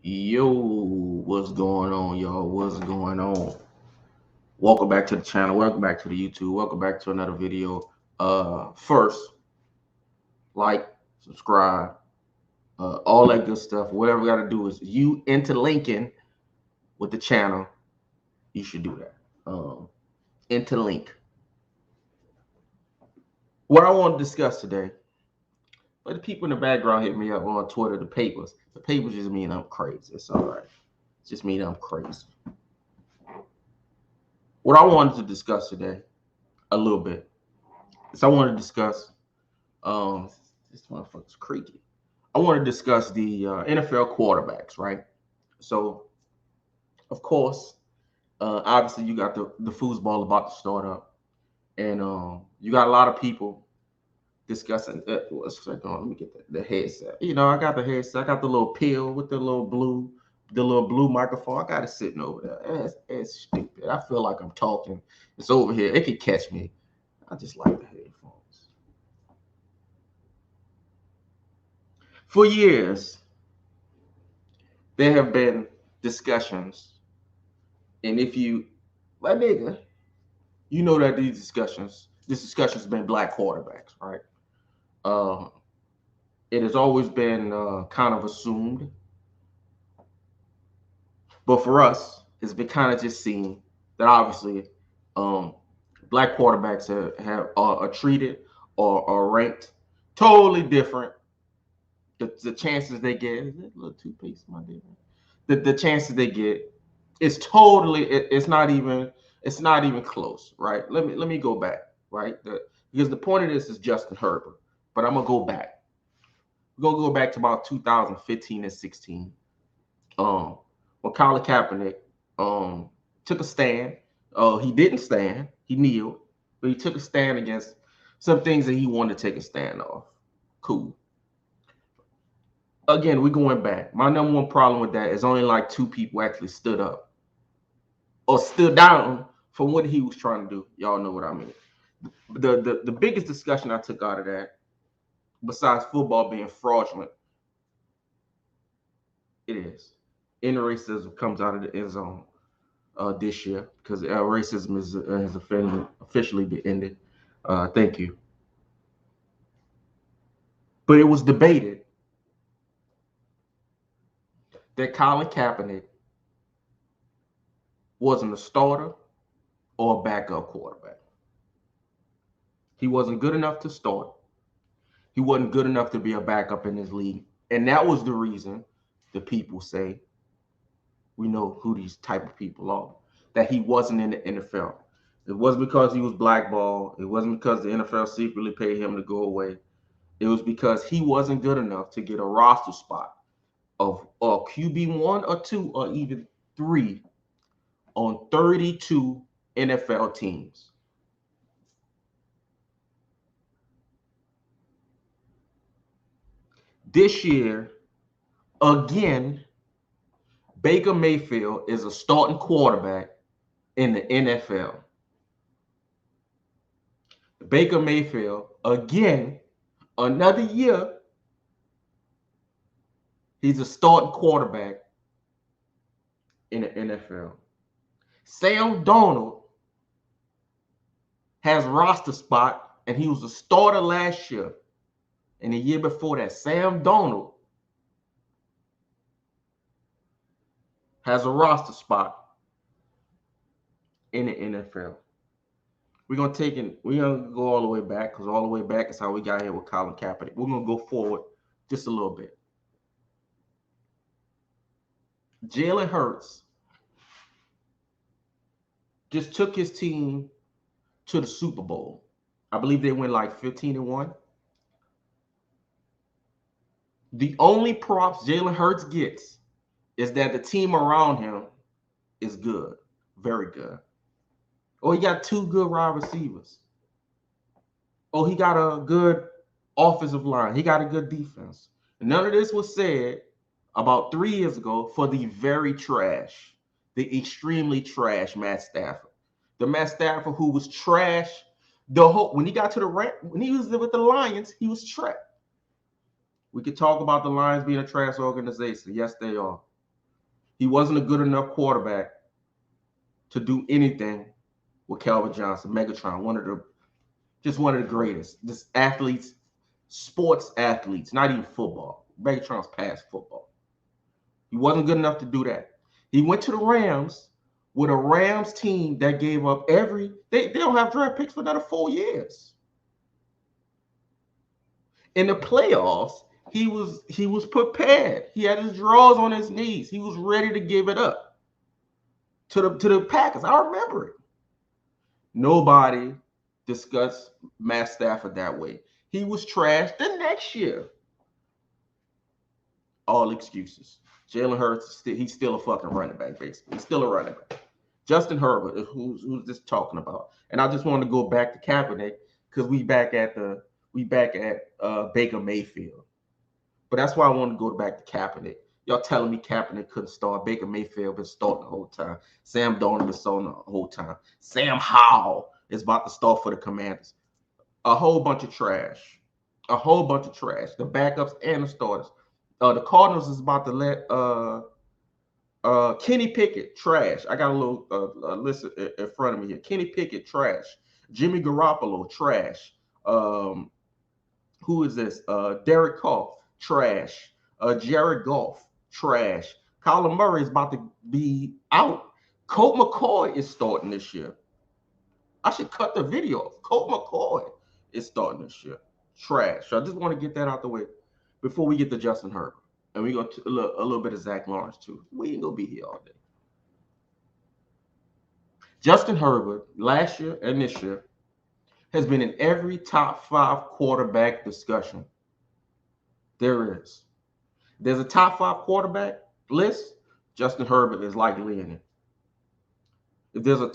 Yo, what's going on, y'all? What's going on? Welcome back to the channel. Welcome back to the YouTube. Welcome back to another video. First, like, subscribe, all that good stuff. Whatever we got to do is you interlinking with the channel. You should do that. Interlink. What I want to discuss today, but the people in the background hit me up on Twitter. The papers just mean I'm crazy. It's all right. It just mean I'm crazy. What I wanted to discuss today, a little bit, is I want to discuss this motherfucker's creaky. I want to discuss the NFL quarterbacks, right? So, of course, obviously you got the foosball about to start up, and you got a lot of people discussing. What's going on? Let me get the headset. I got the headset. I got the little pill with the little blue microphone. I got it sitting over there. It's stupid. I feel like I'm talking. It's over here. It can catch me. I just like the headphones. For years, there have been discussions, and if you, my nigga, you know that this discussion's been black quarterbacks, right? Uh, it has always been kind of assumed, but for us, it's been kind of just seen that obviously um, black quarterbacks are treated or are ranked totally different. The chances they get, is it a little toothpaste, my dude? The chances they get, it's not even close, right? Let me go back, right? Because the point of this is Justin Herbert, but I'm gonna go back. We're gonna go back to about 2015 and 16. When Colin Kaepernick took a stand. He didn't stand, he kneeled, but he took a stand against some things that he wanted to take a stand off. Cool. Again, we're going back. My number one problem with that is only like two people actually stood up or stood down from what he was trying to do. Y'all know what I mean. The biggest discussion I took out of that, besides football being fraudulent, it is. Inner racism comes out of the end zone this year because racism has officially been ended. Thank you. But it was debated that Colin Kaepernick wasn't a starter or a backup quarterback. He wasn't good enough to start. He wasn't good enough to be a backup in this league. And that was the reason the people say, we know who these type of people are, that he wasn't in the NFL. It wasn't because he was blackballed. It wasn't because the NFL secretly paid him to go away. It was because he wasn't good enough to get a roster spot of QB1 or 2 or even 3 on 32 NFL teams. This year, again, Baker Mayfield is a starting quarterback in the NFL. Baker Mayfield, again, another year, he's a starting quarterback in the NFL. Sam Darnold has a roster spot, and he was a starter last year. And the year before that, Sam Darnold has a roster spot in the NFL. We're gonna go all the way back, because all the way back is how we got here with Colin Kaepernick. We're gonna go forward just a little bit. Jalen Hurts just took his team to the Super Bowl. I believe they went like 15-1. The only props Jalen Hurts gets is that the team around him is good, very good. Oh, he got 2 good wide receivers. Oh, he got a good offensive line. He got a good defense. None of this was said about 3 years ago for the very trash, the extremely trash Matt Stafford. The Matt Stafford who was trash when he got to the Rant, when he was with the Lions, he was trash. We could talk about the Lions being a trash organization. Yes, they are. He wasn't a good enough quarterback to do anything with Calvin Johnson, Megatron, one of the greatest. Just athletes, sports athletes, not even football. Megatron's past football. He wasn't good enough to do that. He went to the Rams with a Rams team that gave up they don't have draft picks for another 4 years. In the playoffs, he was prepared. He had his drawers on his knees. He was ready to give it up to the Packers. I remember it. Nobody discussed Matt Stafford that way. He was trashed the next year. All excuses. Jalen Hurts, he's still a fucking running back, basically. He's still a running back. Justin Herbert, who's this talking about? And I just want to go back to Kaepernick because we back at Baker Mayfield. But that's why I want to go back to Kaepernick. Y'all telling me Kaepernick couldn't start. Baker Mayfield been starting the whole time. Sam Darnold been starting the whole time. Sam Howell is about to start for the Commanders. A whole bunch of trash. A whole bunch of trash. The backups and the starters. The Cardinals is about to let Kenny Pickett, trash. I got a little list in front of me here. Kenny Pickett, trash. Jimmy Garoppolo, trash. Who is this? Derek Carr, trash. Jared Goff, trash. Kyler Murray is about to be out. Colt McCoy is starting this year. I should cut the video off. Colt McCoy is starting this year. Trash. So I just want to get that out the way before we get to Justin Herbert. And we go to a little bit of Zach Lawrence too. We ain't gonna be here all day. Justin Herbert last year and this year has been in every top 5 quarterback discussion there is. There's a top 5 quarterback list. Justin Herbert is likely in it. If there's a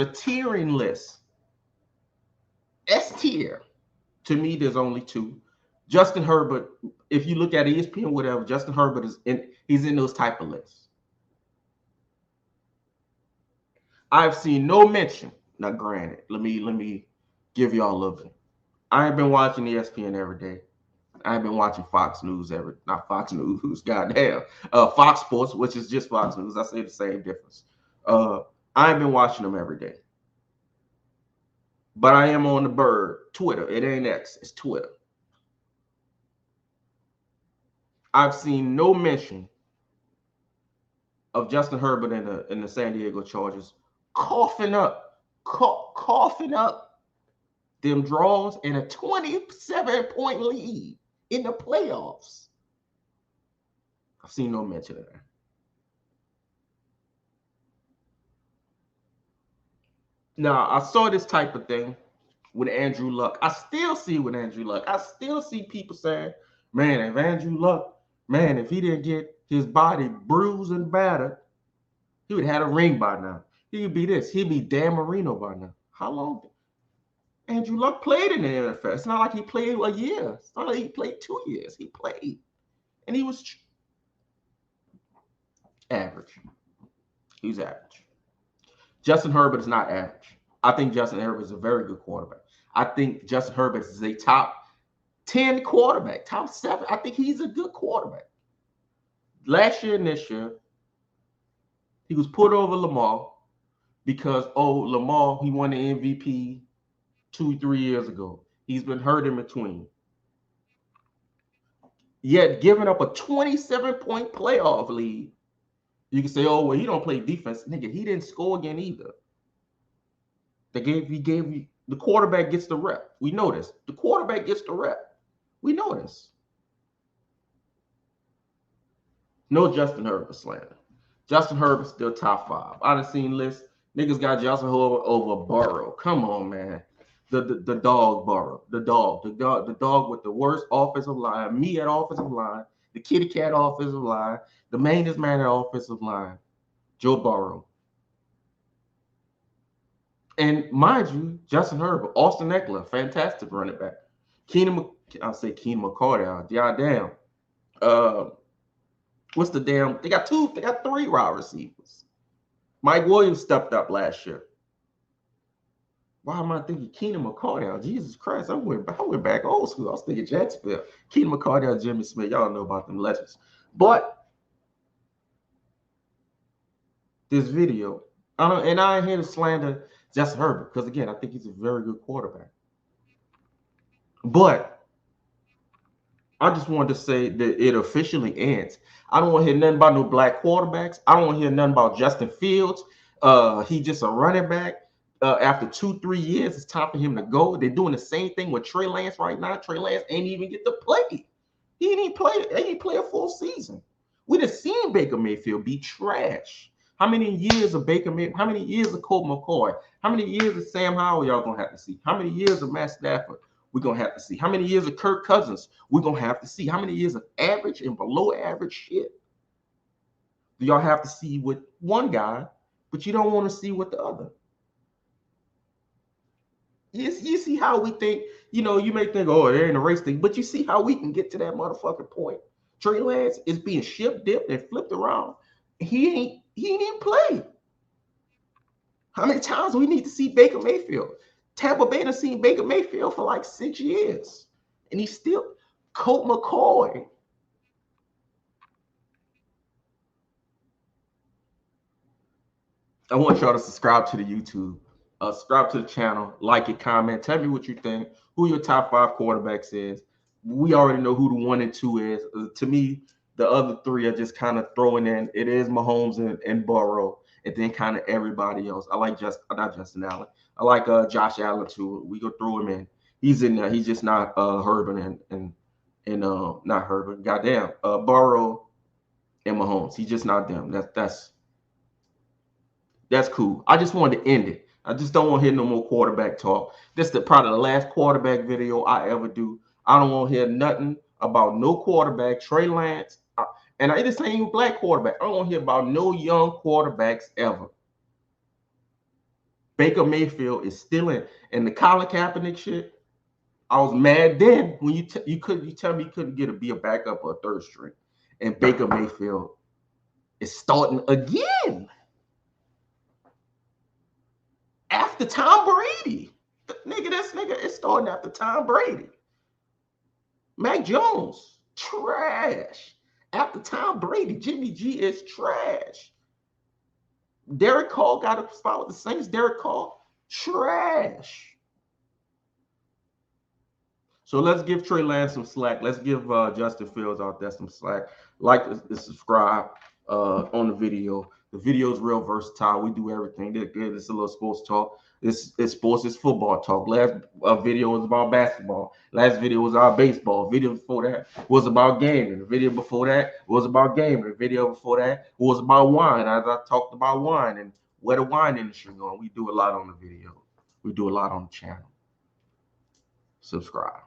tiering list, S tier, to me, there's only 2. Justin Herbert, if you look at ESPN, whatever, Justin Herbert he's in those type of lists. I've seen no mention. Now, granted, let me give y'all a little bit. I ain't been watching ESPN every day. I've been watching Fox News not Fox News, goddamn. Fox Sports, which is just Fox News. I say the same difference. I ain't been watching them every day. But I am on the bird, Twitter. It ain't X, it's Twitter. I've seen no mention of Justin Herbert in the San Diego Chargers coughing up them draws in a 27-point lead in the playoffs. I've seen no mention of that. Now, I saw this type of thing with Andrew Luck. I still see with Andrew Luck. I still see people saying, man, if Andrew Luck, man, if he didn't get his body bruised and battered, he would have had a ring by now. He would be this. He'd be Dan Marino by now. How long? Andrew Luck played in the NFL. It's not like he played a year. It's not like he played 2 years. He played. And he was average. He was average. Justin Herbert is not average. I think Justin Herbert is a very good quarterback. I think Justin Herbert is a top 10 quarterback, top 7. I think he's a good quarterback. Last year and this year, he was put over Lamar because, Lamar, he won the MVP 2-3 years ago. He's been hurt in between. Yet giving up a 27-point playoff lead, you can say, he don't play defense. Nigga, he didn't score again either. The quarterback gets the rep. We know this. The quarterback gets the rep. We know this. No Justin Herbert slander. Justin Herbert's still top 5. I done seen lists. Niggas got Justin Herbert over Burrow. Come on, man. The dog Burrow. The dog with the worst offensive line. Me at offensive line. The kitty cat offensive line. The mainest man at offensive line. Joe Burrow. And mind you, Justin Herbert, Austin Eckler, fantastic running back. Keenan McCardell. Damn. What's the damn? They got 3 wide receivers. Mike Williams stepped up last year. Why am I thinking Keenan McCardell? Jesus Christ, I went back old school. I was thinking Jacksonville. Keenan McCardell, Jimmy Smith. Y'all know about them legends. But this video. And I ain't here to slander Justin Herbert because again, I think he's a very good quarterback. But I just wanted to say that it officially ends. I don't want to hear nothing about no black quarterbacks. I don't want to hear nothing about Justin Fields. He just a running back. After 2-3 years, it's time for him to go. They're doing the same thing with Trey Lance right now. Trey Lance ain't even get to play. He didn't play. He didn't play a full season. We done seen Baker Mayfield be trash. How many years of Baker Mayfield? How many years of Colt McCoy? How many years of Sam Howell y'all gonna have to see? How many years of Matt Stafford? We're gonna have to see. How many years of Kirk Cousins? We're gonna have to see. How many years of average and below average shit do y'all have to see with one guy, but you don't want to see with the other? You see how we think, you may think, oh, they're in a race thing, but you see how we can get to that motherfucking point. Trey Lance is being shipped, dipped, and flipped around. He ain't even played. How many times do we need to see Baker Mayfield? Tampa Bay has seen Baker Mayfield for like 6 years. And he's still Colt McCoy. I want y'all to subscribe to the YouTube. Subscribe to the channel, like it, comment, tell me what you think, who your top 5 quarterbacks is. We already know who the 1 and 2 is. To me, the other 3 are just kind of throwing in. It is Mahomes and Burrow, and then kind of everybody else. I like not Justin Allen. I like Josh Allen too. We go throw him in. He's in there. He's just not Herbert and not Herbert. Goddamn, Burrow and Mahomes. He's just not them. That's cool. I just wanted to end it. I just don't want to hear no more quarterback talk. This is probably the last quarterback video I ever do. I don't want to hear nothing about no quarterback, Trey Lance, and I just ain't even black quarterback. I don't want to hear about no young quarterbacks ever. Baker Mayfield is still in the Colin Kaepernick shit. I was mad then when you tell me you couldn't be a backup or a third string, and Baker Mayfield is starting again. After Tom Brady. This nigga is starting after Tom Brady. Mac Jones, trash. After Tom Brady, Jimmy G is trash. Derek Carr got a spot with the Saints. Derek Carr, trash. So let's give Trey Lance some slack. Let's give Justin Fields out there some slack. Like and subscribe on the video. The video is real versatile. We do everything. It's a little sports talk. It's sports. It's football talk. Last video was about basketball. Last video was about baseball. Video before that was about gaming. The video before that was about gaming. The video before that was about wine. As I talked about wine and where the wine industry going. We do a lot on the video. We do a lot on the channel. Subscribe.